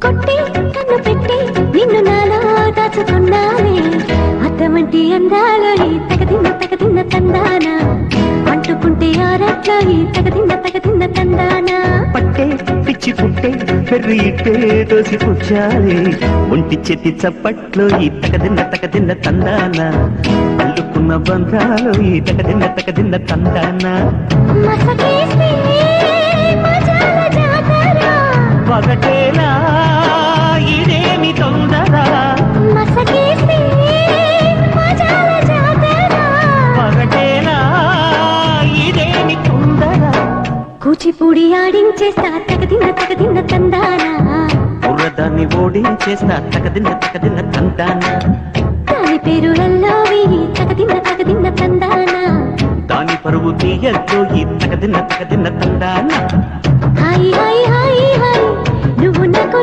కొట్టి కన్ను పెట్టి నిన్ను నాలో దాచుకున్నానే అద్దమంటి అందాలో ఈ తగదిన్న తందాన అంటుకుంటే ఆరట్లో ఈ తగదిన్న తందాన పట్టే పిచ్చి పుట్టే పెర్రి ఇట్టే దోసి పుచ్చాలి ఒంటి చేతి చప్పట్లో ఈ తగదిన్న తందాన అల్లుకున్న బంధాలు ఈ తగదిన్న తందాన మసకేస్తే మజాల జాతర పగటేలా ఇదేమి తొందర మసకేస్తే మజాల జాతర పగటేలా ఇదేమి తొందర కూచిపూడి ఆడించేస్తా తగదిన్న తందాన బుర్రదాన్ని ఓడించేస్తా తగదిన్న తందాన దాని పేరు లల్లోవి తగదిన్న తందాన దాని పరువు తీయద్దు ఈ తగదిన్న తందాన హాయ్ హాయ్ హాయ్ హాయ్ నువ్వు నాకు